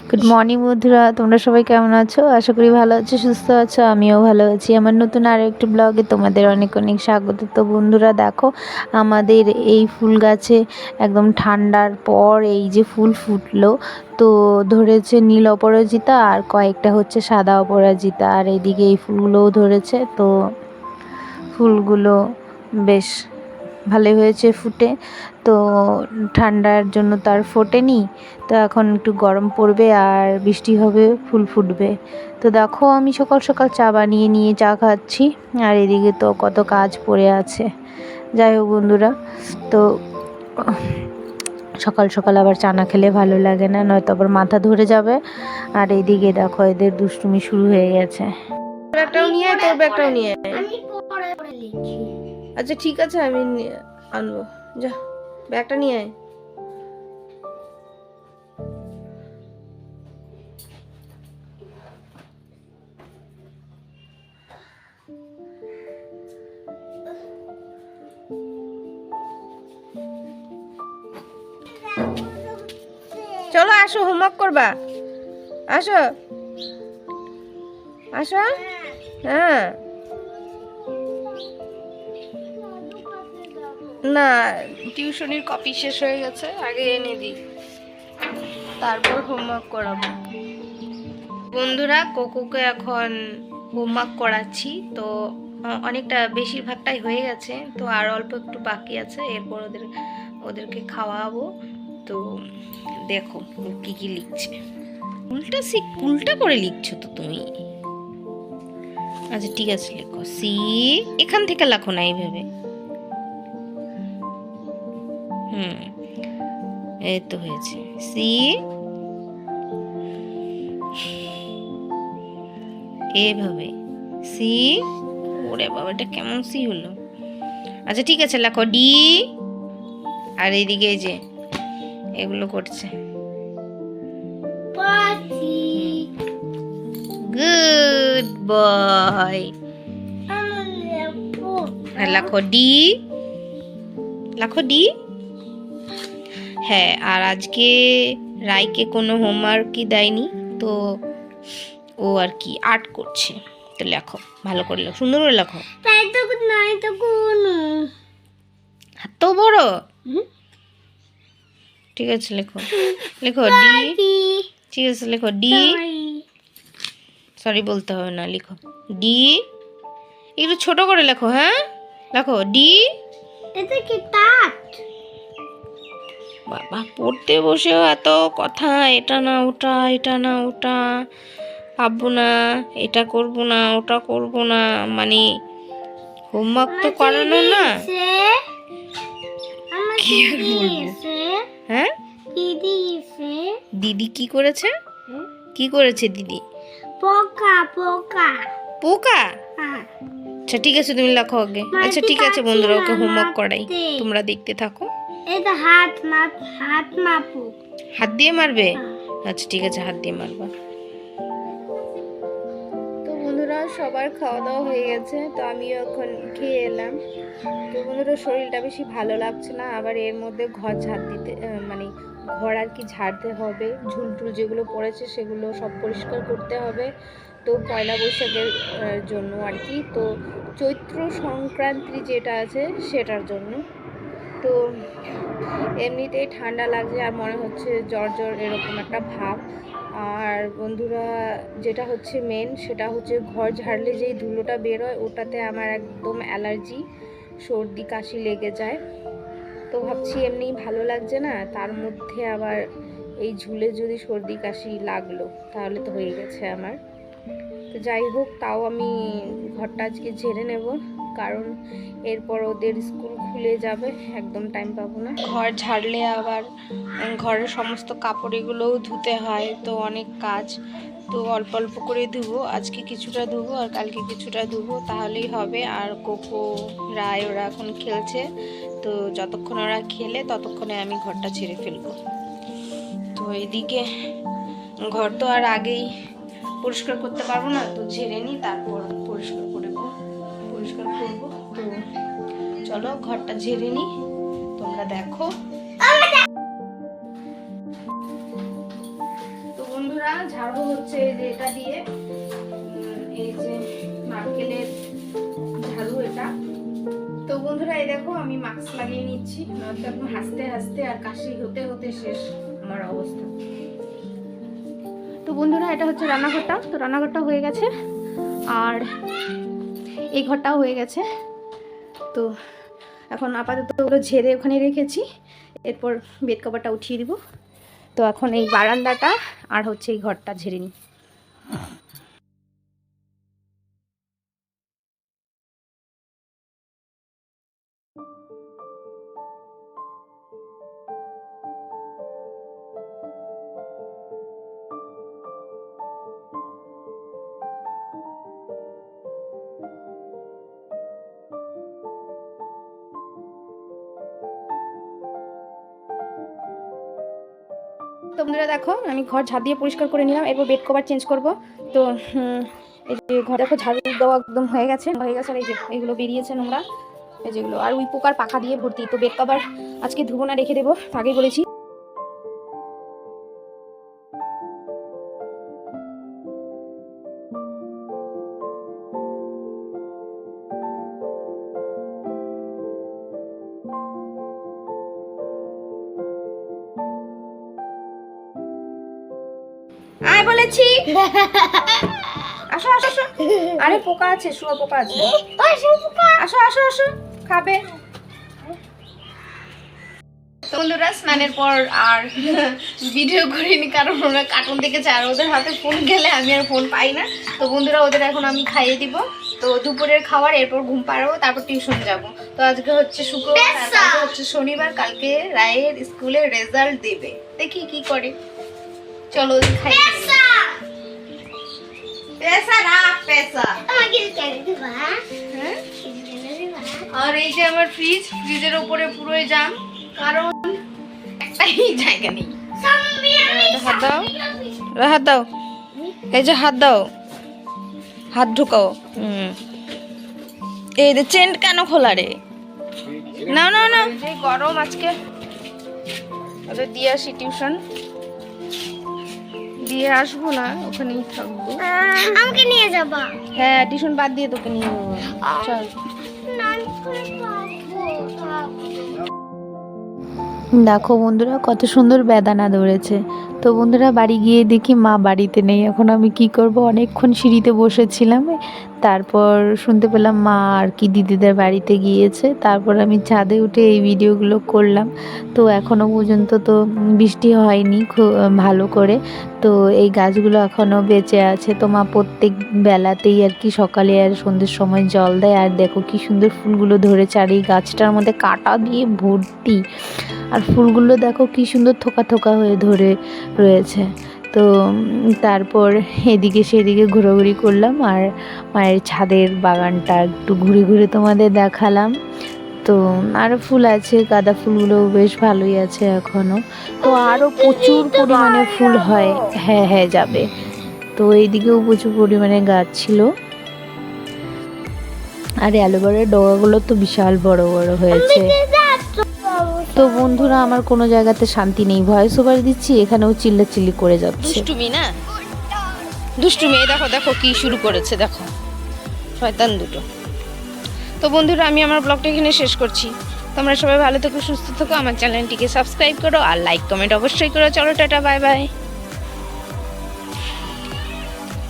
Good morning বন্ধুরা, তোমরা সবাই কেমন আছো? আশা করি ভালো আছো, সুস্থ আছো। আমিও ভালো আছি। আমার নতুন আরও একটি ব্লগে তোমাদের অনেক অনেক স্বাগত। তো বন্ধুরা দেখো, আমাদের এই ফুল গাছে একদম ঠান্ডার পর এই যে ফুল ফুটলো, তো ধরেছে নীল অপরাজিতা আর কয়েকটা হচ্ছে সাদা অপরাজিতা, আর এইদিকে এই ফুলগুলোও ধরেছে। তো ফুলগুলো বেশ ভালোই হয়েছে ফুটে। তো ঠান্ডার জন্য তো আর ফোটেনি, তো এখন একটু গরম পড়বে আর বৃষ্টি হবে, ফুল ফুটবে। তো দেখো, আমি সকাল সকাল চা বানিয়ে নিয়ে চা খাচ্ছি, আর এদিকে তো কত কাজ পড়ে আছে। যাই হোক বন্ধুরা, তো সকাল সকাল আবার চা না খেলে ভালো লাগে না, নয়তো আবার মাথা ধরে যাবে। আর এইদিকে দেখো, এদের দুষ্টুমি শুরু হয়ে গেছে। ব্যাগটাও নিয়ে আয়, তোর ব্যাগটাও নিয়ে আয়। আচ্ছা ঠিক আছে, আমি আনবো। যা, ব্যাগটা নিয়ে আয়। চলো আসো, হোমওয়ার্ক করবা। আসো আসো। হ্যাঁ না, টিউশনির কপি শেষ হয়ে গেছে, আগে এনে দিই, তারপর হোমওয়ার্ক করাবো। বন্ধুরা, কোকোকে এখন হোমওয়ার্ক করাচ্ছি। তো অনেকটা বেশিরভাগটাই হয়ে গেছে, তো আর অল্প একটু বাকি আছে। এরপর ওদেরকে খাওয়াবো। তো দেখো কি কি লিখছে। উল্টা করে লিখছো তো তুমি। আচ্ছা ঠিক আছে, লেখো সি। এখান থেকে লেখো না এইভাবে। এই তো হয়েছে সি। এভাবে সি। ওরে বাবা, এটা কেমন সি হলো? আচ্ছা ঠিক আছে, লেখো ডি। আর এইদিকে এই যে এগুলো করছে। Good boy. আর লেখো ডি। লেখো ডি। হ্যাঁ, আর আজকে রাইকে কোনো হোমওয়ার্কই দেয়নি, তো ও আর কি আর্ট করছে। তো লেখো, ভালো করে লেখো, সুন্দর করে লেখো। হাত তো বড়। ঠিক আছে, লেখো লেখো ডি। ঠিক আছে, লেখো ডি। সরি বলতে হবে না, লিখো ডি। একটু ছোট করে লেখো। হ্যাঁ, লেখো ডি। এটা কি তাত? বাবা, পড়তে বসেও এত কথা, এটা না ওটা, এটা না ওটা, পাবো না, এটা করব না, ওটা করব না, মানে হোমওয়ার্ক তো করানো না। কি আর বলবো? হ্যাঁ, দিদি কি করেছে? কি করেছে দিদি? পোকা। পোকা পোকা? আচ্ছা ঠিক আছে, তুমি লেখো আগে। আচ্ছা ঠিক আছে বন্ধুরা, ওকে হোমওয়ার্ক করাই, তোমরা দেখতে থাকো। এটা হাত মাপো। হাত দিয়ে মারবে? আচ্ছা ঠিক আছে, হাত দিয়ে মারবা। তো বন্ধুরা, সবার খাওয়া দাওয়া হয়ে গেছে, তো আমিও এখন খেয়ে এলাম। তো বন্ধুরা, শরীরটা বেশি ভালো লাগছে না, আবার এর মধ্যে ঘর ঝাড় দিতে, মানে ঘর আর কি ঝাড়তে হবে। ঝুলটুল যেগুলো পড়েছে সেগুলো সব পরিষ্কার করতে হবে। তো পয়লা বৈশাখের জন্য আর কি, তো চৈত্র সংক্রান্তি যেটা আছে সেটার জন্য। তো এমনিতেই ঠান্ডা লাগছে, আর মনে হচ্ছে জ্বর জ্বর এরকম একটা ভাব। আর বন্ধুরা, যেটা হচ্ছে মেন, সেটা হচ্ছে ঘর ঝাড়লে যেই ধুলোটা বেরোয়, ওটাতে আমার একদম অ্যালার্জি, সর্দি কাশি লেগে যায়। তো ভাবছি এমনি ভালো লাগছে না, তার মধ্যে আবার এই ঝুলে যদি সর্দি কাশি লাগলো, তাহলে তো হয়ে গেছে আমার। তো যাই হোক, তাও আমি ঘরটা আজকে ঝেড়ে নেব, কারণ এরপর ওদের স্কুল খুলে যাবে, একদম টাইম পাবো না। ঘর ঝাড়লে আবার ঘরের সমস্ত কাপড় এগুলোও ধুতে হয়, তো অনেক কাজ। তো অল্প অল্প করে ধুবো, আজকে কিছুটা ধুবো আর কালকে কিছুটা ধুবো, তাহলেই হবে। আর কোকো রায় ওরা এখন খেলছে, তো যতক্ষণ ওরা খেলে ততক্ষণে আমি ঘরটা ঝেড়ে ফেলবো। তো এদিকে ঘর তো আর আগেই পরিষ্কার করতে পারবো না, তো ঝেড়ে নিই, তারপর পরিষ্কার করবো। তো চলো ঘরটা ঝেড়ে নিই, তোমরা দেখো। ঝাড়বো হচ্ছে যে এটা দিয়ে, এই যে নারকেলের ঝাড়ু এটা। তো বন্ধুরা এই দেখো আমি মাস্ক লাগিয়ে নিচ্ছি, নয়তো একদম হাসতে হাসতে আর কাশি হতে হতে শেষ আমার অবস্থা। তো বন্ধুরা এটা হচ্ছে রান্নাঘরটা, তো রান্নাঘরটা হয়ে গেছে আর এই ঘরটাও হয়ে গেছে। তো এখন আপাতত ওগুলো ঝেড়ে ওখানে রেখেছি, এরপর বেড কভারটা উঠিয়ে দিব। তো এখন এই বারান্দাটা আর হচ্ছে এই ঘরটা ঝেড়ে নিই। তো বন্ধুরা দেখো আমি ঘর ঝাড় দিয়ে পরিষ্কার করে নিলাম, এরপর বেড কভার চেঞ্জ করব। তো এই যে ঘর দেখো ঝাড়ু দেওয়া একদম হয়ে গেছে আর এই যে এইগুলো বেরিয়েছে নোংরা, এই যেগুলো আর ওই পোকার পাখা দিয়ে ভর্তি। তো বেড কভার আজকে ধুবো না, রেখে দেবো, আগেই বলেছি। আয় বলেছি, আসো আসো আসো। আরে পোকা আছে, শুয়া পোকা আছে, আসো আসো আসো, খাবে। তো বন্ধুরা স্নানের পর আর ভিডিও করিনি, কারণ ওরা কার্টুন দেখেছে আর ওদের হাতে ফোন গেলে আমি আর ফোন পাই না। তো বন্ধুরা ওদের এখন আমি খাইয়ে দিব, তো দুপুরের খাবার, এরপর ঘুম পাড়াবো, তারপর টিউশন যাব। তো আজকে হচ্ছে শুক্রবার আর কালকে হচ্ছে শনিবার, কালকে রায়ের স্কুলে রেজাল্ট দেবে, দেখি কি করে। চলো খাই। আর এই যে আমার ফ্রিজের উপরে পুরোই জাম, কারণ একটাই জায়গা নেই। হাত দাও, হাত দাও, এই যে হাত দাও, হাত ঢুকাও। এই যে চেন কেন খোলা রে? না না না, এই গরম আজকে। ওদের দিয়ে আসি টিউশন, দিয়ে আসবো না, ওখানেই থাকবো। আমাকে নিয়ে যাবা? হ্যাঁ টিউশন বাদ দিয়ে তোকে নিয়ে যাবো, চল। দেখো বন্ধুরা কত সুন্দর বেদানা ধরেছে। তো বন্ধুরা বাড়ি গিয়ে দেখি মা বাড়িতে নেই। এখন আমি কি করব, অনেকক্ষণ সিঁড়িতে বসেছিলাম, তারপর শুনতে পেলাম মা আর কি দিদিদের বাড়িতে গিয়েছে। তারপর আমি ছাদে উঠে এই ভিডিওগুলো করলাম। তো এখনও পর্যন্ত তো বৃষ্টি হয়নি খুব ভালো করে, তো এই গাছগুলো এখনও বেঁচে আছে। তো মা প্রত্যেক বেলাতেই আর কি সকালে আর সন্ধ্যের সময় জল দেয়। আর দেখো কি সুন্দর ফুলগুলো ধরেছে, আর এই গাছটার মধ্যে কাঁটা দিয়ে ভর্তি, আর ফুলগুলো দেখো কি সুন্দর থোকা থোকা হয়ে ধরে রয়েছে। তো তারপর এদিকে সেদিকে ঘোরাঘুরি করলাম, আর মায়ের ছাদের বাগানটা একটু ঘুরে ঘুরে তোমাদের দেখালাম। তো আরও ফুল আছে, গাঁদা ফুলগুলোও বেশ ভালোই আছে এখনও। তো আরও প্রচুর পরিমাণে ফুল হয়। হ্যাঁ হ্যাঁ যাবে। তো এইদিকেও প্রচুর পরিমাণে গাছ ছিল, আর অ্যালোভেরার ডগাগুলো তো বিশাল বড় বড় হয়েছে। তো বন্ধুরা আমার কোনো জায়গাতে শান্তি নেই, ভয়েস ওভার দিচ্ছি, এখানেও চিল্লাচিল্লি করে যাচ্ছে। দুষ্টুমি না, দুষ্টুমি। এই দেখো দেখো কি শুরু করেছে, দেখো শয়তান দুটো। তো বন্ধুরা আমি আমার ব্লগটা এখানে শেষ করছি। তোমরা সবাই ভালো থেকো, সুস্থ থেকো, আমার চ্যানেলটিকে সাবস্ক্রাইব করো আর লাইক কমেন্ট অবশ্যই করো। চলো টাটা, বাই বাই।